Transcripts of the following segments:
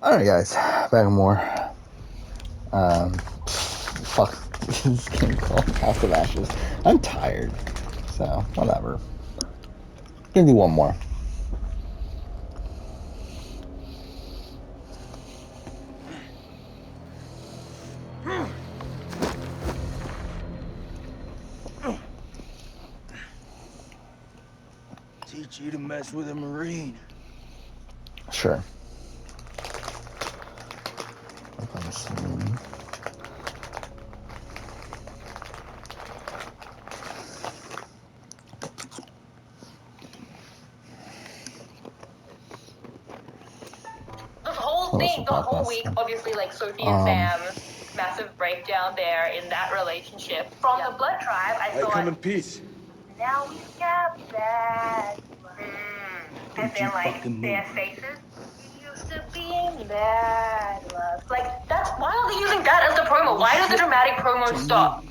Alright, guys, back and more. Fuck this game called House of Ashes. I'm tired, so whatever. Gonna do one more. Teach you to mess with a Marine. Sure. The whole week, obviously, like Sophie and Sam, massive breakdown there in that relationship. From the Blood Tribe, I thought. Come in peace. Now we've got bad blood. And then, like, their faces. You used to be in bad blood. Like, that's why are they using that as the promo? Why does the dramatic promo stop?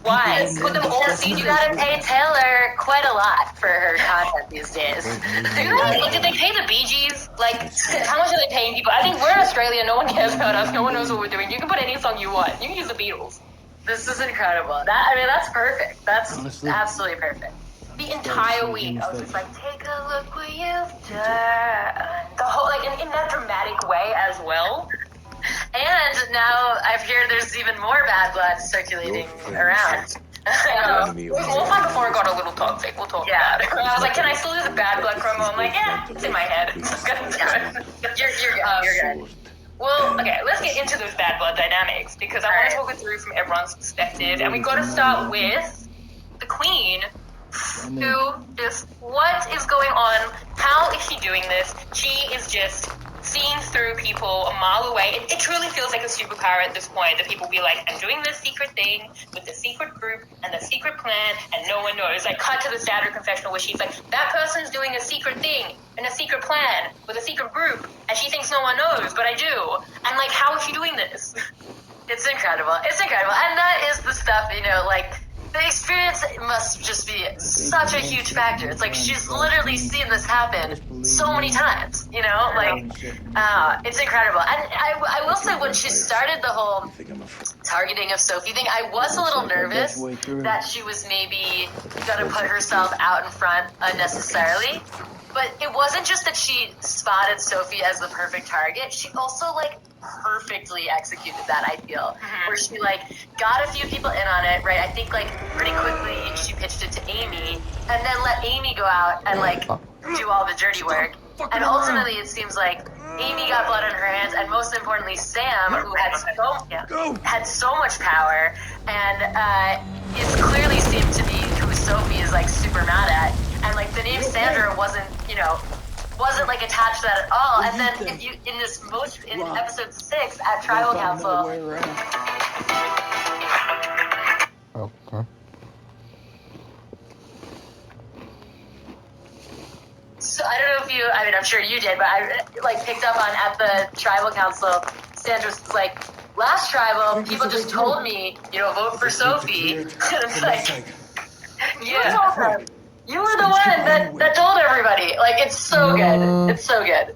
Why? Put them all in. You gotta pay Taylor quite a lot for her content these days. Did they pay the Bee Gees? Like, how much are they paying people? I think we're in Australia. No one cares about us. No one knows what we're doing. You can put any song you want. You can use the Beatles. This is incredible. That's perfect. That's honestly absolutely perfect. The entire week, I was just like, take a look what you've done. The whole, like, in that dramatic way as well. And now I've heard there's even more bad blood circulating around. We'll find before it got a little toxic. We'll talk about it. I was like, can I still use a bad blood promo? I'm like, yeah, it's in my head. You're good. Well, okay, let's get into those bad blood dynamics because I want to talk it through from everyone's perspective. And we got to start with the Queen, who just, what is going on? How is she doing this? She is just seeing through people a mile away. It truly feels like a superpower at this point that people be like, I'm doing this secret thing with the secret group and the secret plan and no one knows. Like, cut to the Saturn confessional where she's like, that person's doing a secret thing and a secret plan with a secret group and she thinks no one knows, but I do. And like, how is she doing this? It's incredible. It's incredible. And that is the stuff, you know, like, the experience must just be such a huge factor. It's like she's literally seen this happen so many times, you know? Like, it's incredible. And I will say when she started the whole targeting of Sophie thing, I was a little nervous that she was maybe going to put herself out in front unnecessarily. But it wasn't just that she spotted Sophie as the perfect target. She also, like, perfectly executed that, I feel. Where she, like, got a few people in on it, right? I think, like, pretty quickly she pitched it to Amy, and then let Amy go out and, like, do all the dirty work. And ultimately, it seems like Amy got blood on her hands, and most importantly, Sam, who had so much power, and is clearly seemed to be who Sophie is, like, super mad at. And, like, the name Sandra wasn't, you know, wasn't, like, attached to that at all. And then if you, in episode 6 at Tribal Council. Okay. So I don't know if you, I mean, I'm sure you did, but I, like, picked up on at the Tribal Council, Sandra's like, last Tribal, people just told me, you know, vote for Sophie. And it's like, yeah. You were the one that told everybody. Like, it's so good. It's so good.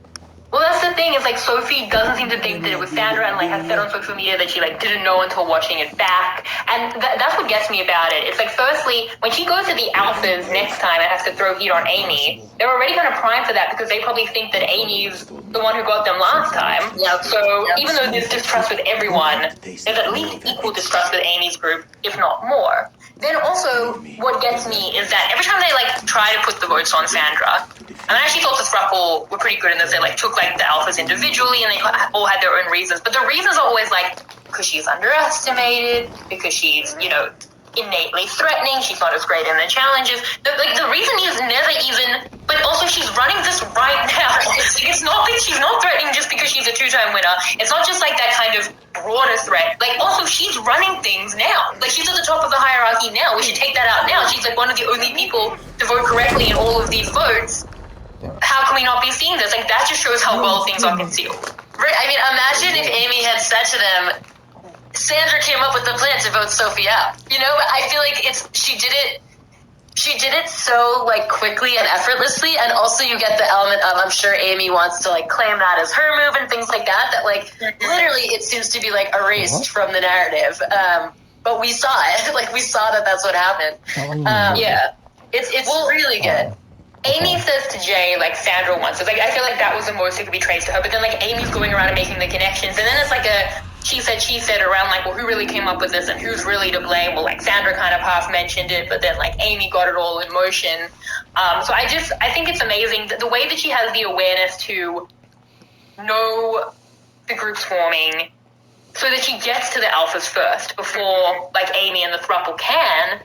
Well, that's the thing, is, like, Sophie doesn't seem to think that it was Sandra, and, like, has said on social media that she, like, didn't know until watching it back. And that's what gets me about it. It's like, firstly, when she goes to the Alphas next time and has to throw heat on Amy, they're already kind of primed for that because they probably think that Amy's the one who got them last time. So even though there's distrust with everyone, there's at least equal distrust with Amy's group, if not more. Then also, what gets me is that every time they, like, try to put the votes on Sandra, and I actually thought the thruple were pretty good in this. They, like, took, like, the alphas individually, and they all had their own reasons. But the reasons are always, like, because she's underestimated, because she's, you know, innately threatening, she's not as great in the challenges. The reason is never even, but also she's running this right now. It's not that she's not threatening just because she's a two-time winner. It's not just, like, that kind of broader threat. Like, also, she's running things now. Like, she's at the top of the hierarchy now. We should take that out now. She's, like, one of the only people to vote correctly in all of these votes. How can we not be seeing this? Like, that just shows how well things are concealed. Right? I mean, imagine if Amy had said to them, Sandra came up with the plan to vote Sophie out. You know, I feel like she did it she did it so like quickly and effortlessly, and also you get the element of, I'm sure Amy wants to like claim that as her move and things like that, that like literally it seems to be like erased from the narrative. But we saw it. Like we saw that that's what happened. Yeah. It's really good. Amy says to Jay, like, Sandra wants it. Like, I feel like that was the most that could be traced to her. But then, like, Amy's going around and making the connections. And then it's like a she said around, like, well, who really came up with this and who's really to blame? Well, like, Sandra kind of half mentioned it, but then, like, Amy got it all in motion. So I think it's amazing. The way that she has the awareness to know the group's forming so that she gets to the alphas first before, like, Amy and the throuple can.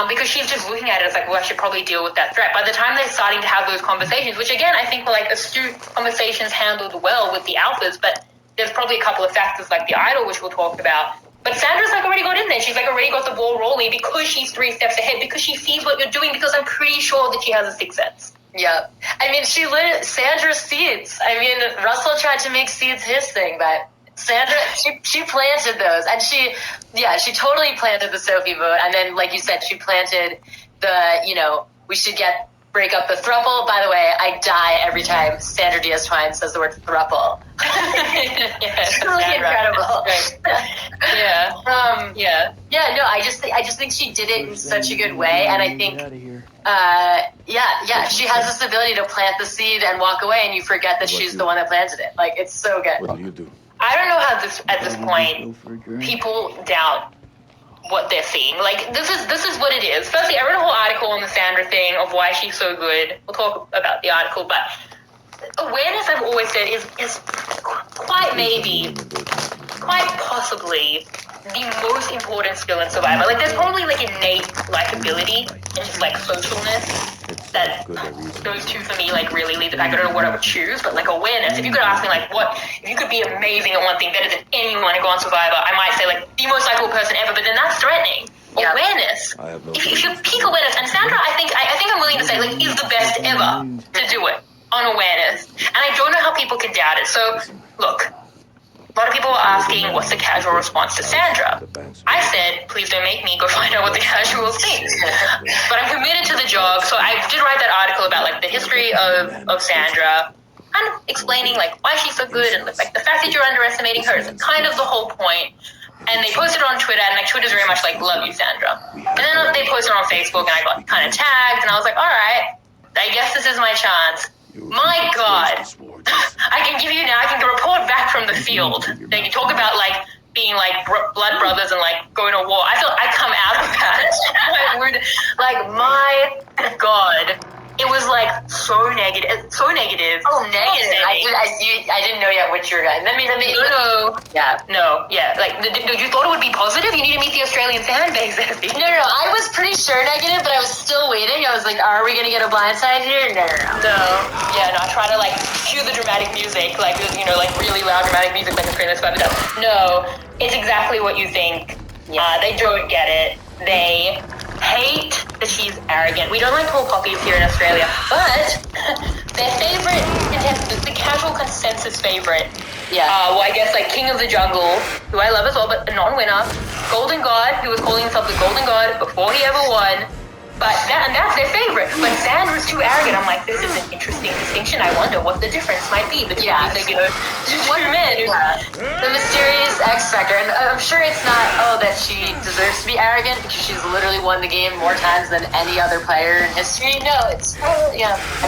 Because she's just looking at it as like, well, I should probably deal with that threat. By the time they're starting to have those conversations, which again, I think were like astute conversations handled well with the alphas, but there's probably a couple of factors like the idol, which we'll talk about. But Sandra's like already got in there. She's like already got the ball rolling because she's 3 steps ahead, because she sees what you're doing, because I'm pretty sure that she has a sixth sense. Yeah. I mean, Sandra seeds. I mean, Russell tried to make seeds his thing, but Sandra, she planted those, and she totally planted the Sophie vote, and then, like you said, she planted the, we should break up the throuple. By the way, I die every time Sandra Diaz-Twine says the word throuple. It's truly incredible. No, I just think she did it in such a good way, and I think, she has this ability to plant the seed and walk away, and you forget that she's the one that planted it. Like, it's so good. What do you do? I don't know how at this point people doubt what they're seeing. Like, this is what it is. Firstly, I wrote a whole article on the Sandra thing of why she's so good. We'll talk about the article, but awareness, I've always said, is quite possibly the most important skill in Survivor. Like, there's probably like innate likability and just like socialness that those two for me like really lead the pack. I don't know what I would choose, but like awareness. If you could ask me like if you could be amazing at one thing, better than anyone and go on Survivor, I might say like the most likable person ever, but then that's threatening. Yeah. Awareness. If you peak awareness, and Sandra, I think I'm willing to say like is the best ever to do it on awareness, and I don't know how people can doubt it. So look. A lot of people were asking, what's the casual response to Sandra? I said, please don't make me go find out what the casuals think. But I'm committed to the job, so I did write that article about like the history of Sandra, kind of explaining like why she's so good and like the fact that you're underestimating her is kind of the whole point. And they posted it on Twitter, and like Twitter's very much like, love you, Sandra. And then they posted it on Facebook, and I got kind of tagged, and I was like, all right, I guess this is my chance. My God, I can report back from the field. They can talk about like being like blood brothers and like going to war. I feel I come out of that. Like my God, it was like so negative. Oh, negative. I didn't know yet what you were going. Let me. No. Yeah. Like, you thought it would be positive? You need to meet the Australian fan base. No. I was pretty sure negative, but I was still waiting. I was like, are we gonna get a blindside here? No. Yeah, no. I try to like cue the dramatic music, like like really loud dramatic music, like a screen that's about to. No, it's exactly what you think. Yeah. They don't get it. They hate that she's arrogant. We don't like tall poppies here in Australia, but their favorite contestant, the casual consensus favorite. Yeah. Well, I guess like King of the Jungle, who I love as well, but a non-winner. Golden God, who was calling himself the Golden God before he ever won. But that's their favorite. But Sandra's too arrogant. I'm like, this is an interesting distinction. I wonder what the difference might be between these, two men. The mysterious X Factor. And I'm sure it's not, that she deserves to be arrogant because she's literally won the game more times than any other player in history. No, it's, I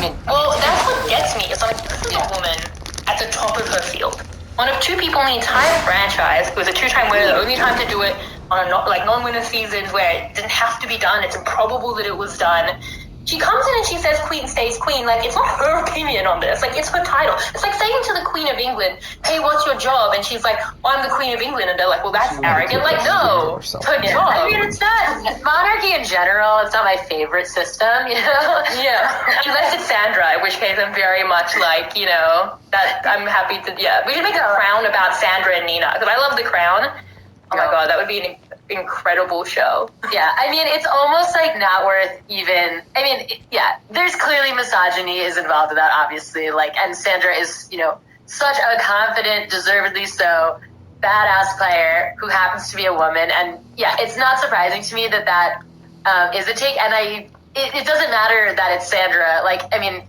mean, well, that's what gets me. It's like, this is a woman at the top of her field. One of 2 people in the entire franchise who was a 2-time winner, the only time to do it on a non-winner seasons where it didn't have to be done. It's improbable that it was done. She comes in and she says queen stays queen. Like, it's not her opinion on this. Like, it's her title. It's like saying to the Queen of England, hey, what's your job? And she's like, I'm the Queen of England. And they're like, well, that's arrogant. Like, no, it's her job. I mean, it's not monarchy in general. It's not my favorite system, Yeah. Unless it's Sandra, in which case I'm very much like, that I'm happy to, We should make a crown about Sandra and Nina, because I love The Crown. Oh my God, that would be an incredible show. Yeah, I mean, it's almost like not worth even. I mean, there's clearly misogyny is involved in that, obviously. Like, and Sandra is, such a confident, deservedly so, badass player who happens to be a woman. And it's not surprising to me that is a take. And it doesn't matter that it's Sandra. Like, I mean,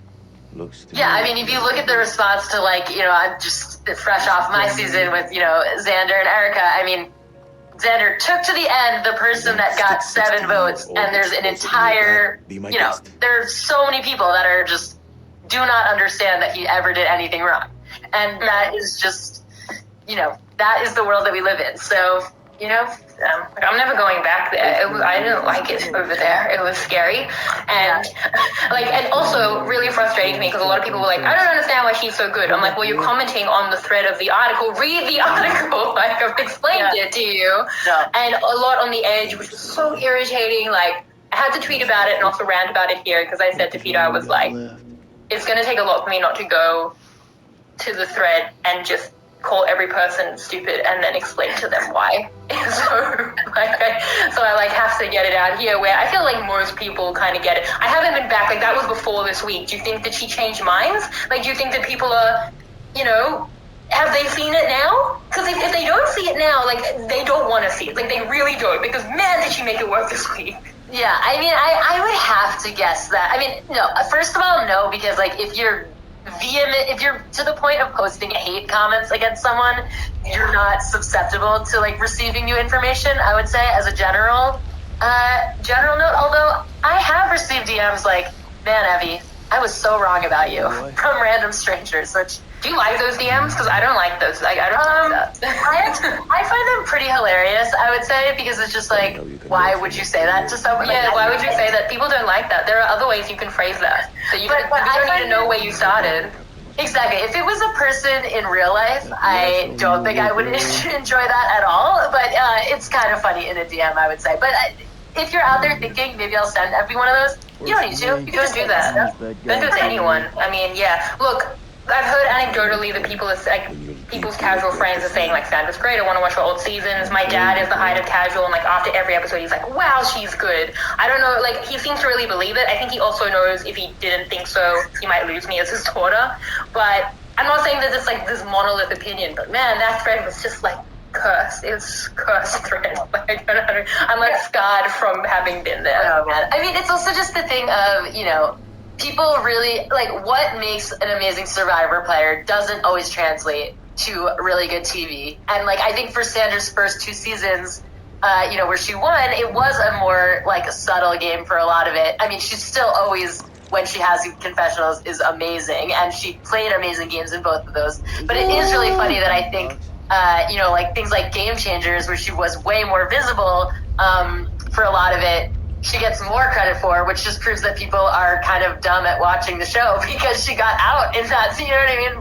I mean, if you look at the response to, like, I'm just fresh off my season with, Xander and Erica, I mean, Xander took to the end the person that got 7 votes, and there's an entire, there are so many people that are just do not understand that he ever did anything wrong. And that is just, that is the world that we live in. So, I'm never going back there. I didn't like it over there. It was scary. And, and also really frustrating to me because a lot of people were like, I don't understand why she's so good. I'm like, well, you're commenting on the thread of the article. Read the article. Like, I've explained it to you. Yeah. And a lot on the edge, which was so irritating. Like, I had to tweet about it and also rant about it here because I said to Peter, I was like, it's going to take a lot for me not to go to the thread and just call every person stupid and then explain to them why. So I have to get it out here where I feel like most people kind of get it. I haven't been back, that was before this week. Do you think that she changed minds? Do you think that people are, have they seen it now? Because if they don't see it now, they don't want to see it. They really don't, because man, did she make it work this week. Yeah, I mean, I would have to guess that. I mean, no, first of all, no, because if you're vehement, if you're to the point of posting hate comments against someone, you're not susceptible to receiving new information, I would say, as a general note. Although I have received DMs man, Evie, I was so wrong about you from random strangers. Which, do you like those DMs? Because I don't like those. I don't like that. I find them pretty hilarious, I would say, because it's just why would you say that to someone? Yeah, why would you say that? People don't like that. There are other ways you can phrase that. So you don't need to know where you started. Exactly. If it was a person in real life, I don't think I would enjoy that at all. But it's kind of funny in a DM, I would say. But if you're out there thinking, maybe I'll send every one of those, you don't need to. You can just do that. Don't do it to anyone. I mean, yeah. Look, I've heard anecdotally that people's casual friends are saying Sandra's great. I want to watch her old seasons. My dad is the height of casual, and after every episode, he's like, "Wow, she's good." I don't know. He seems to really believe it. I think he also knows if he didn't think so, he might lose me as his daughter. But I'm not saying that it's this monolith opinion. But man, that thread was just cursed. It's cursed thread. I'm scarred from having been there. I mean, it's also just the thing of people really what makes an amazing Survivor player doesn't always translate to really good TV. And I think for Sandra's first 2 seasons, where she won, it was a more a subtle game for a lot of it. I mean, she's still always, when she has confessionals, is amazing, and she played amazing games in both of those. But it is really funny that I think things like Game Changers, where she was way more visible for a lot of it, she gets more credit for, which just proves that people are kind of dumb at watching the show because she got out in that, you know what I mean?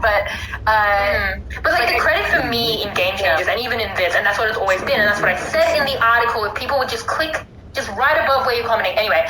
But the credit for me in Game Changers, and even in this, and that's what it's always been, and that's what I said in the article, if people would just click just right above where you're commenting. Anyway,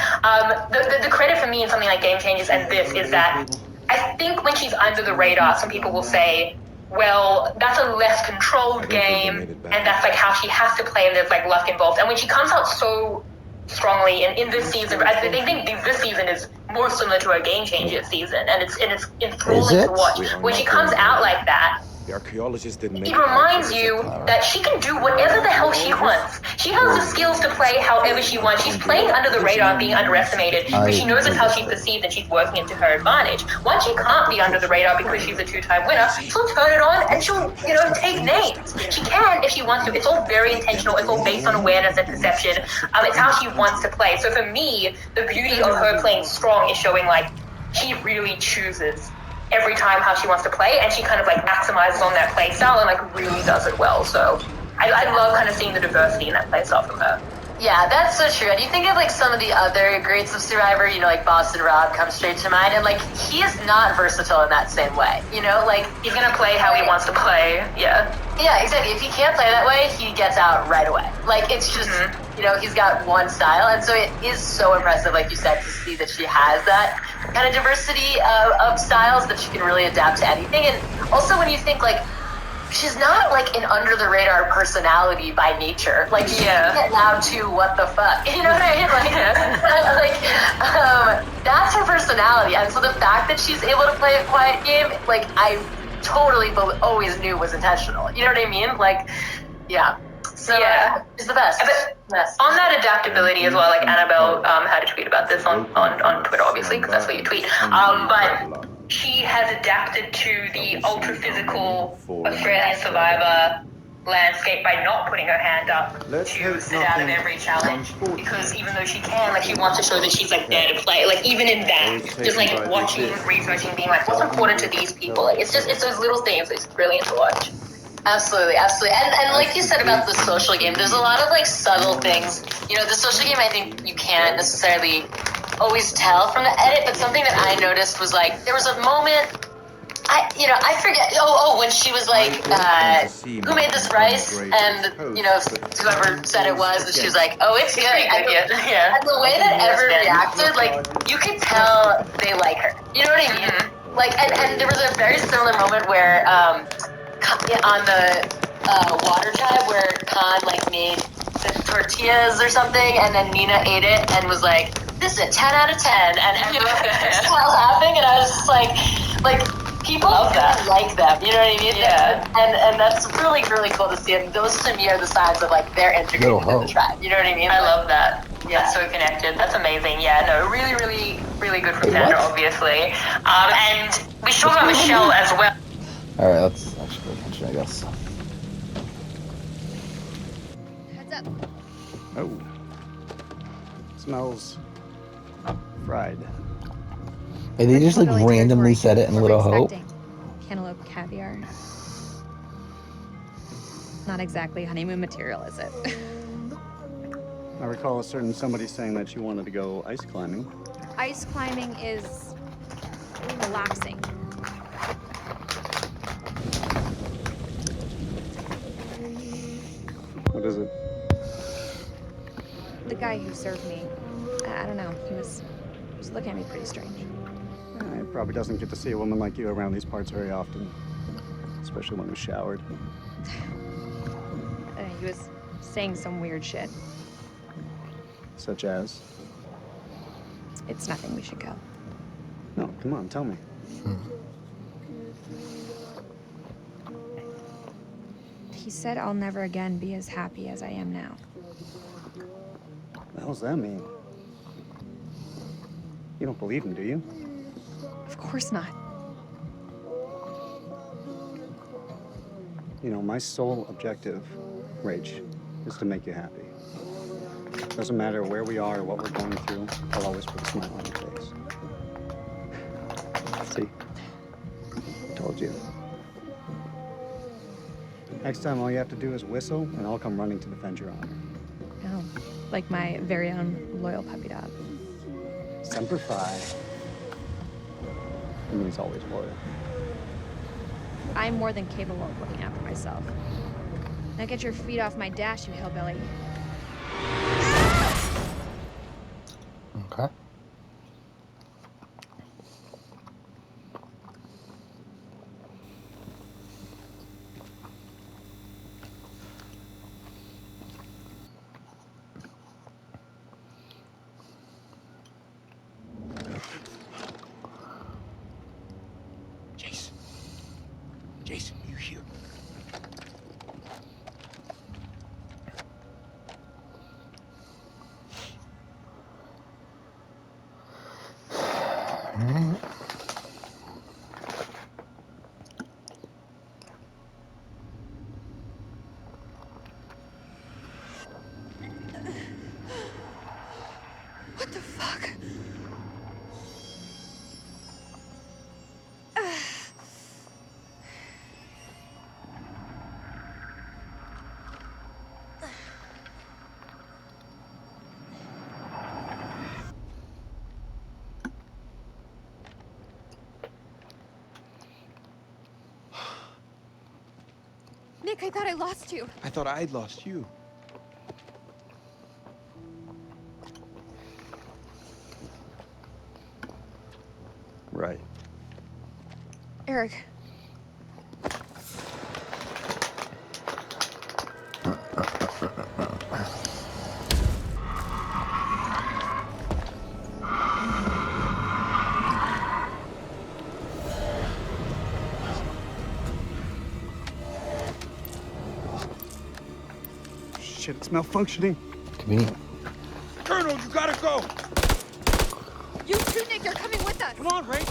the credit for me in something like Game Changers and this is that I think when she's under the radar, some people will say, well, that's a less controlled game, and that's how she has to play, and there's luck involved. And when she comes out so strongly in this season, I think this season is more similar to a Game Changer season, and it's enthralling to watch. When she comes out like that, The archaeologist didn't make it reminds you that she can do whatever the hell she wants. She has the skills to play however she wants. She's playing under the radar, being underestimated, because she knows it's how she's perceived and she's working it to her advantage. Once she can't be under the radar because she's a 2-time winner, she'll turn it on and she'll, take names. She can if she wants to. It's all very intentional. It's all based on awareness and perception. It's how she wants to play. So for me, the beauty of her playing strong is showing she really chooses every time how she wants to play, and she kind of maximizes on that play style and really does it well. So I love kind of seeing the diversity in that play style from her. Yeah, that's so true. And you think of some of the other greats of Survivor, Boston Rob comes straight to mind, and he is not versatile in that same way. He's gonna play how he wants to play. Yeah, exactly. If he can't play that way, he gets out right away. It's just he's got one style, and so it is so impressive, like you said, to see that she has that kind of diversity of styles, that she can really adapt to anything. And also when you think she's not an under the radar personality by nature. She can get loud too. What the fuck? You know what I mean? That's her personality. And so the fact that she's able to play a quiet game, I totally always knew was intentional. You know what I mean? Yeah. So she's the best. On that adaptability as well, like Annabelle had a tweet about this on Twitter, obviously, because that's where you tweet. But she has adapted to the ultra physical Australian survivor landscape by not putting her hand up to sit out of every challenge, because even though she can, like, she wants to show that she's like there to play. Like, even in that, just like watching, researching, being like, what's important to these people? Like, it's those little things. It's brilliant to watch. Absolutely. And like you said about the social game, there's a lot of like subtle things. You know, the social game, I think you can't necessarily always tell from the edit, but something that I noticed was like, there was a moment, I forget. When she was like, who made this rice? And, whoever said it was, and she was like, oh, it's good. And the way that Ever reacted, like, you could tell they like her. You know what I mean? Like, and there was a very similar moment where, on the water tribe where Khan like made the tortillas or something, and then Nina ate it and was like, "This is a 10 out of 10," and everyone was laughing, and I was just like people love that, like them, you know what I mean? Yeah. And that's really really cool to see. And those to me are the signs of like they're integrated in the tribe. You know what I mean? I love that. Yeah, that's so connected. That's amazing. Yeah, no, really, really, really good from Sandra, obviously. And we should talk about Michelle as well. Alright, let's actually pay attention, I guess. Heads up. Oh. Smells fried. And they just like randomly said it in Little Hope. Cantaloupe caviar. Not exactly honeymoon material, is it? I recall a certain somebody saying that she wanted to go ice climbing. Ice climbing is relaxing. What is it? The guy who served me, I don't know, he was looking at me pretty strange. He probably doesn't get to see a woman like you around these parts very often, especially when we're showered. He was saying some weird shit. Such as? It's nothing, we should go. No, come on, tell me. He said I'll never again be as happy as I am now. What the hell's that mean? You don't believe him, do you? Of course not. You know, my sole objective, Rach, is to make you happy. Doesn't matter where we are or what we're going through, I'll always put a smile on your face. See? Told you. Next time, all you have to do is whistle, and I'll come running to defend your honor. Oh, like my very own loyal puppy dog. Semper Fi. I mean, he's always loyal. I'm more than capable of looking after myself. Now get your feet off my dash, you hillbilly. Okay. Jason, you here? What the fuck? Nick, I thought I lost you. I thought I'd lost you. Right. Eric. Shit, it's malfunctioning. Convenient. Colonel, you gotta go. You too, Nick. You're coming with us. Come on, Ray.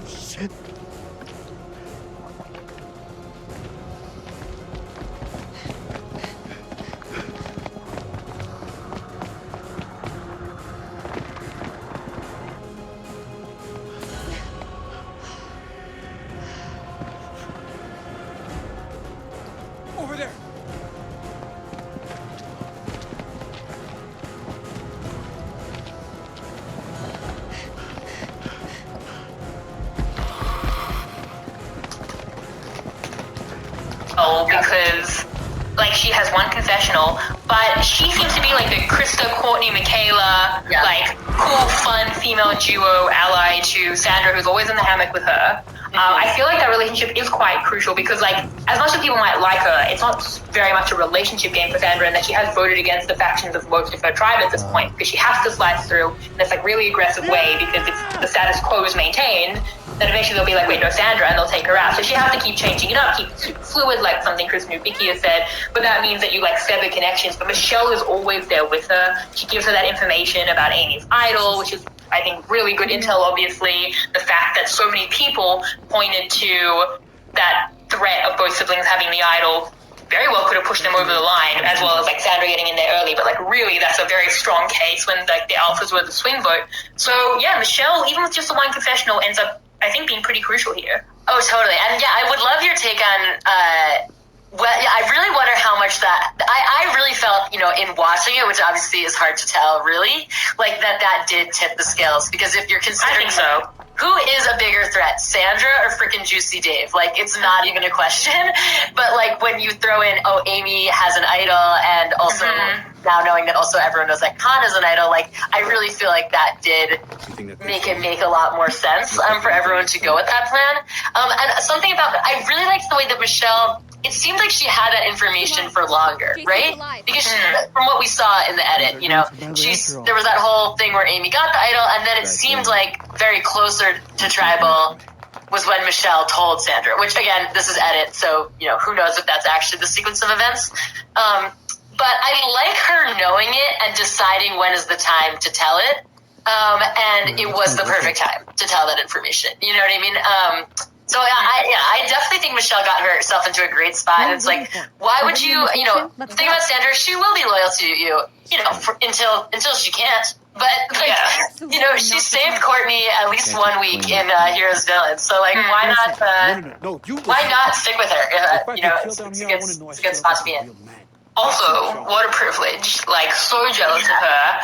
Shit. Over there. Oh, because like she has one confessional, but she seems to be like the Krista, Courtney, Michaela, like cool, fun female duo ally to Sandra, who's always in the hammock with her. I feel like that relationship is quite crucial because, like, as much as people might like her, it's not very much a relationship game for Sandra, and that she has voted against the factions of most of her tribe at this point because she has to slice through in this like really aggressive way because if the status quo is maintained, then eventually they'll be like, wait, no, Sandra, and they'll take her out. So she has to keep changing it up, keep it super fluid, like something Chris Newbicki has said. But that means that you like sever connections. But Michelle is always there with her. She gives her that information about Amy's idol, which is, I think, really good intel, obviously. The fact that so many people pointed to that threat of both siblings having the idol very well could have pushed them over the line, as well as like Sandra getting in there early. But like really, that's a very strong case when like the alphas were the swing vote. So yeah, Michelle, even with just the one confessional, ends up, I think, being pretty crucial here. Oh, totally. And yeah, I would love your take on, well, yeah, I really wonder how much that, I really felt, you know, in watching it, which obviously is hard to tell, really, like that did tip the scales. Because if you're considering, I think so. Who is a bigger threat, Sandra or freaking Juicy Dave? Like, it's not even a question. But like when you throw in, oh, Amy has an idol, and also now knowing that also everyone knows that Khan is an idol, like I really feel like that did make it make a lot more sense for everyone to go with that plan. And something about, I really liked the way that Michelle, it seemed like she had that information for longer, right? Because she, from what we saw in the edit, you know, there was that whole thing where Amy got the idol, and then it seemed like very closer to Tribal was when Michelle told Sandra, which again, this is edit, so, you know, who knows if that's actually the sequence of events. But I like her knowing it and deciding when is the time to tell it. And it was the perfect time to tell that information. You know what I mean? So I definitely think Michelle got herself into a great spot. And it's like, why would you, you know, think about Sandra, she will be loyal to you, you know, until she can't. But like, you know, she saved Courtney at least 1 week in Heroes Villains. So like, why not stick with her? You know, it's a good spot to be in. Also, what a privilege. Like, so jealous of her.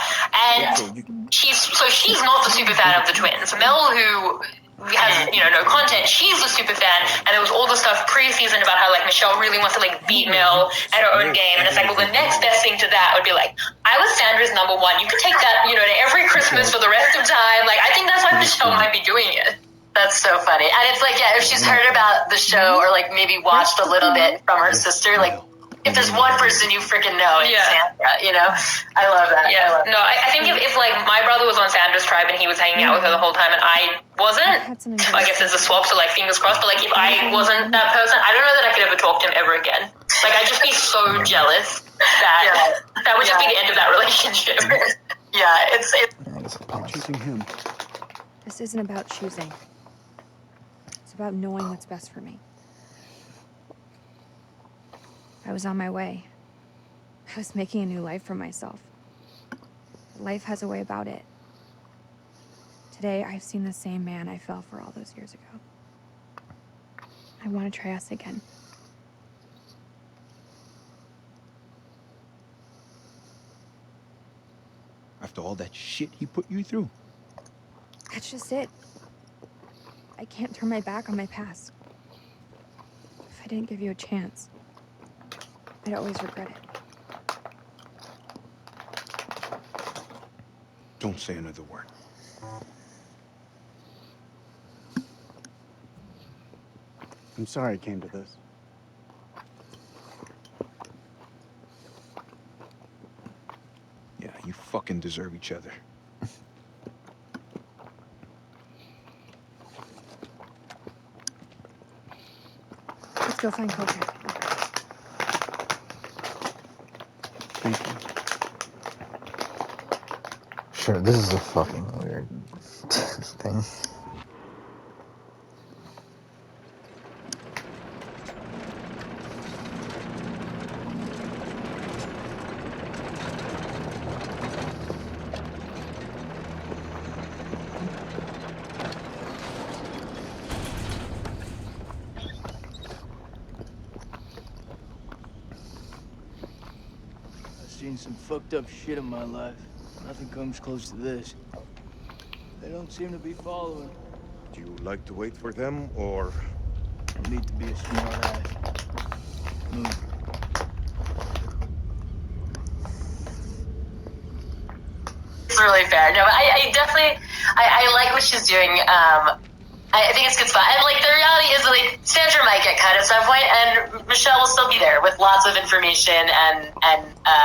And she's not the super fan of the twins. Mel, who has, you know, no content, she's the super fan. And there was all the stuff pre-season about how, like, Michelle really wants to, like, beat Mel at her own game. And it's like, well, the next best thing to that would be, like, I was Sandra's number one. You could take that, you know, to every Christmas for the rest of time. Like, I think that's why Michelle might be doing it. That's so funny. And it's like, yeah, if she's heard about the show or, like, maybe watched a little bit from her sister, like, if there's one person you freaking know, it's Sandra, you know? I love that. Yeah. No, I think if like my brother was on Sandra's tribe and he was hanging out with her the whole time and I wasn't, I guess there's a swap, so like fingers crossed, but like if I wasn't that person, I don't know that I could ever talk to him ever again. Like I'd just be so jealous that that would just be the end of that relationship. Yeah, it's Choosing him. This isn't about choosing. It's about knowing what's best for me. I was on my way. I was making a new life for myself. Life has a way about it. Today, I've seen the same man I fell for all those years ago. I want to try us again. After all that shit he put you through. That's just it. I can't turn my back on my past. If I didn't give you a chance, I'd always regret it. Don't say another word. I'm sorry it came to this. Yeah, you fucking deserve each other. go find Kotek. Thank you. Sure, this is a fucking weird thing. I've seen some fucked up shit in my life. Nothing comes close to this. They don't seem to be following. Do you like to wait for them, or...? No need to be a smart ass. Move. It's really fair. No, but I definitely, I like what she's doing. I think it's good spot. And like the reality is, like Sandra might get cut at some point, and Michelle will still be there with lots of information and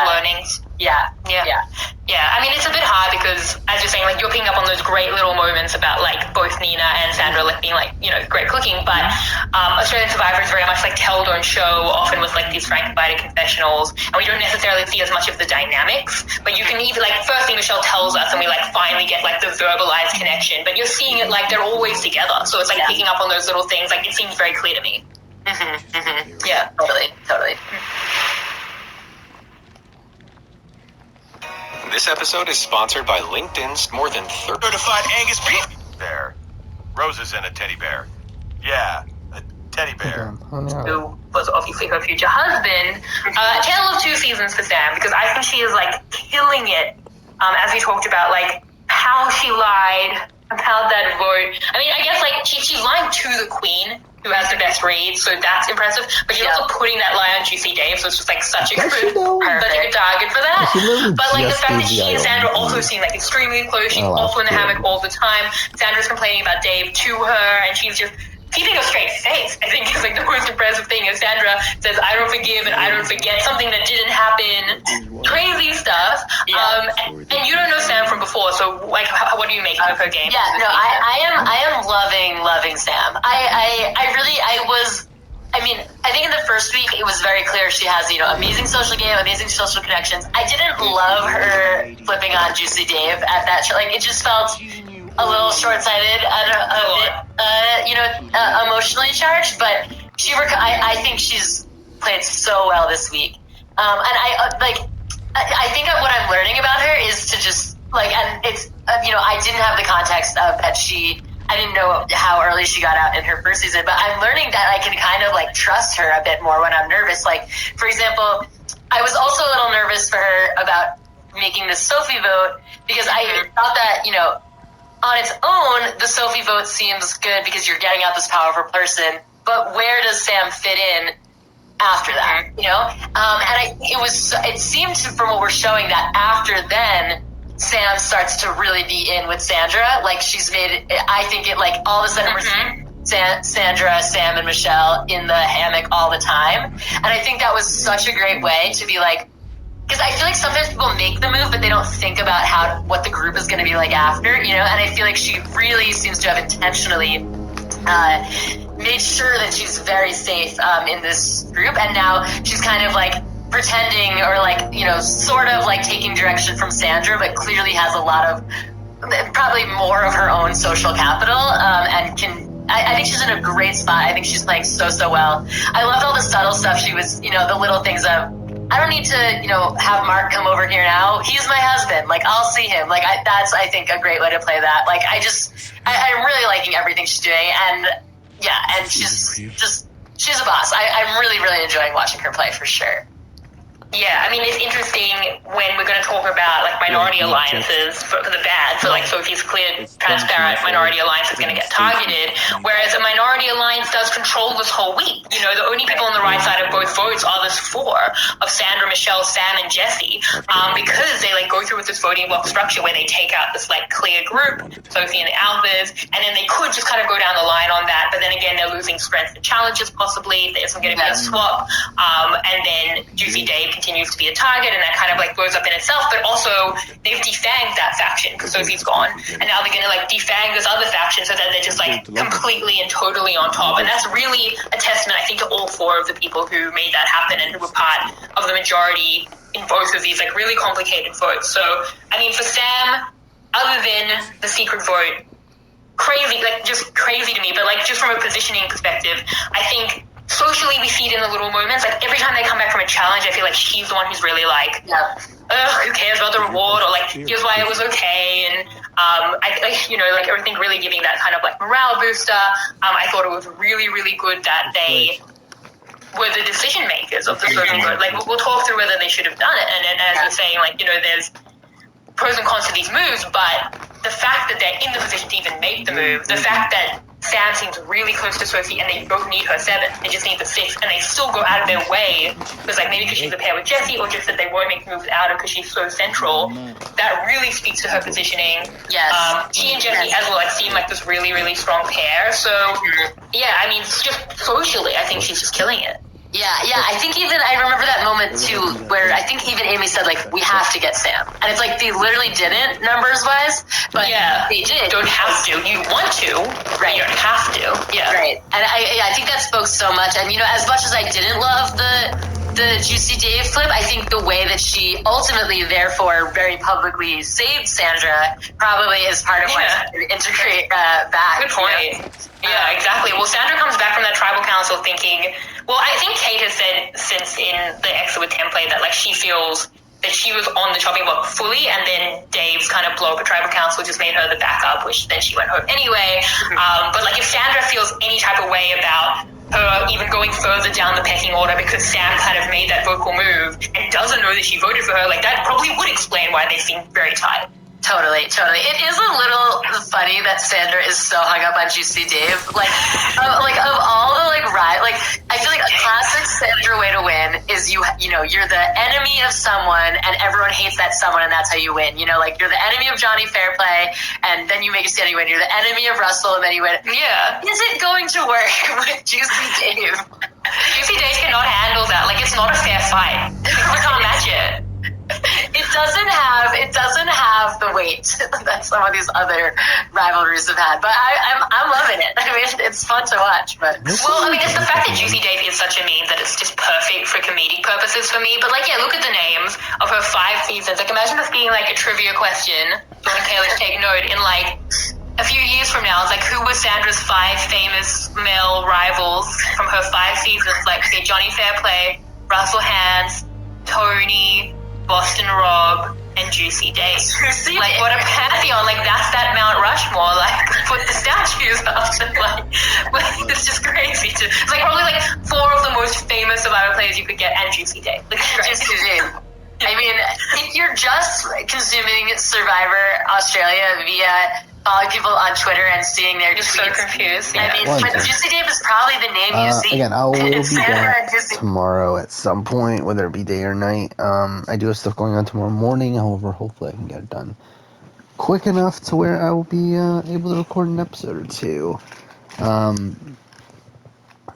Learnings. Yeah. I mean, it's a bit hard because, as you're saying, like you're picking up on those great little moments about like both Nina and Sandra like being like, you know, great cooking. But Australian Survivor is very much like tell don't show, often with like these frank-invited confessionals, and we don't necessarily see as much of the dynamics. But you can even like first thing Michelle tells us, and we like finally get like the verbalized connection. But you're seeing it like they're always together, so it's like picking up on those little things. Like it seems very clear to me. Yeah, totally. This episode is sponsored by LinkedIn's more than 30 certified Angus beef. There. Roses and a teddy bear. Yeah, a teddy bear. Who was obviously her future husband. Tale of two seasons for Sam, because I think she is like killing it. As we talked about, like how she lied about that vote. I mean, I guess like she's lying to the queen, who has the best read, so that's impressive. But she's also putting that lie on Juicy Dave, so it's just like such a good target for that. But like the fact that she and Sandra also seem like extremely close. She's also in the hammock all the time. Sandra's complaining about Dave to her, and she's just keeping a straight face. I think is like the most impressive thing. Is Sandra says, "I don't forgive and I don't forget," something that didn't happen. Crazy stuff. And you don't know Sam from before, so like, what do you make of her game? Yeah, no, I am loving Sam. I think in the first week it was very clear she has, you know, amazing social game, amazing social connections. I didn't love her flipping on Juicy Dave at that show. Like it just felt a little short-sighted, emotionally charged. But I think she's played so well this week. I think what I'm learning about her is to just like, and it's I didn't have the context of that I didn't know how early she got out in her first season, but I'm learning that I can kind of like trust her a bit more when I'm nervous. Like, for example, I was also a little nervous for her about making the Sophie vote because I thought that, on its own, the Sophie vote seems good because you're getting out this powerful person, but where does Sam fit in after that, And it seemed from what we're showing that after then, Sam starts to really be in with Sandra. Like she's made it, I think it like all of a sudden we're seeing Sandra, Sam, and Michelle in the hammock all the time. And I think that was such a great way to be like, because I feel like sometimes people make the move, but they don't think about what the group is going to be like after, And I feel like she really seems to have intentionally made sure that she's very safe in this group. And now she's kind of like pretending or like, sort of like taking direction from Sandra, but clearly has a lot of, probably more of her own social capital, and I think she's in a great spot. I think she's playing so well. I loved all the subtle stuff. She was, the little things of, I don't need to, have Mark come over here now. He's my husband. Like, I'll see him. Like, that's, I think, a great way to play that. Like, I'm really liking everything she's doing. And, yeah, and she's a boss. I'm really, really enjoying watching her play, for sure. Yeah, I mean, it's interesting when we're going to talk about, like, minority alliances for the bad. So, like, Sophie's clear, transparent minority alliance is going to get targeted, whereas a minority alliance does control this whole week. The only people on the right side of both votes are this four of Sandra, Michelle, Sam, and Jesse, because they, like, go through with this voting block structure where they take out this, like, clear group, Sophie and the Alphas, and then they could just kind of go down the line on that, but then again, they're losing strengths and challenges, possibly, if there isn't going to be a swap, and then Juicy Dave continues to be a target, and that kind of like blows up in itself. But also, they've defanged that faction because Sophie's gone, and now they're gonna like defang this other faction so that they're just like completely and totally on top. And that's really a testament, I think, to all four of the people who made that happen and who were part of the majority in both of these like really complicated votes. So, I mean, for Sam, other than the secret vote, crazy, like just crazy to me, but like just from a positioning perspective, I think socially we see it in the little moments. Like every time they come back from a challenge, I feel like she's the one who's really like, who cares about the reward, or like here's why it was okay. And I you know, like everything really giving that kind of like morale booster. I thought it was really, really good that they were the decision makers of the voting vote. Like we'll talk through whether they should have done it, and as you're saying, like, you know, there's pros and cons to these moves, but the fact that they're in the position to even make the move, the fact that Sam seems really close to Sophie and they don't need her 7, they just need the 6, and they still go out of their way, because like maybe because she's a pair with Jesse, or just that they won't make the move without her because she's so central, that really speaks to her positioning. Yes. She and Jesse as well, like, seem like this really, really strong pair, so yeah, I mean, just socially, I think she's just killing it. Yeah, I think even, I remember that moment too, where I think even Amy said, like, we have to get Sam. And it's like, they literally didn't, numbers-wise, but yeah, they did. Don't have to. You want to, right? You don't have to. Yeah. Right. And I think that spoke so much. And, you know, as much as I didn't love the Juicy Dave flip, I think the way that she ultimately, therefore, very publicly saved Sandra probably is part of why she integrate back. Good point. Yeah, exactly. Well, Sandra comes back from that tribal council thinking, well, I think Kate has said since in the Exit template that like she feels that she was on the chopping block fully, and then Dave's kind of blow up at tribal council just made her the backup, which then she went home anyway. But like if Sandra feels any type of way about her even going further down the pecking order because Sam kind of made that vocal move and doesn't know that she voted for her, like that probably would explain why they seem very tight. Totally. It is a little funny that Sandra is so hung up on Juicy Dave. Like of all the I feel like a classic Sandra way to win is you know, you're the enemy of someone and everyone hates that someone and that's how you win. You know, like you're the enemy of Johnny Fairplay and then you make a stand, you win. You're the enemy of Russell and then you win. Yeah. Is it going to work with Juicy Dave? Juicy Dave cannot handle that. Like it's not a fair fight. We can't match it. It doesn't have the weight that some of these other rivalries have had, but I'm loving it. I mean, it's fun to watch. But well, I mean, it's the fact that Juicy Dave is such a meme that it's just perfect for comedic purposes for me. But like, yeah, look at the names of her 5 seasons. Like, imagine this being like a trivia question. John and Kayla take note in like a few years from now. It's like, who were Sandra's 5 famous male rivals from her 5 seasons? Like, say Johnny Fairplay, Russell Hantz, Tony, Boston Rob, and Juicy Dave. Like, what a pantheon. Like, that's that Mount Rushmore. Like, put the statues up. Like it's just crazy. It's like probably like 4 of the most famous Survivor players you could get, and Juicy Dave. Like, Juicy Dave. I mean, if you're just consuming Survivor Australia via following people on Twitter and seeing their tweets, so confused. I mean, but Juicy Dave is probably the name you see. Again, I will be back tomorrow at some point, whether it be day or night. I do have stuff going on tomorrow morning. However, hopefully I can get it done quick enough to where I will be able to record an episode or 2.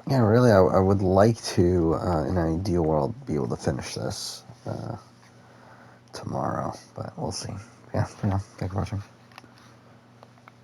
Yeah, really, I would like to, in an ideal world, be able to finish this tomorrow, but we'll see. Yeah, thank you for watching.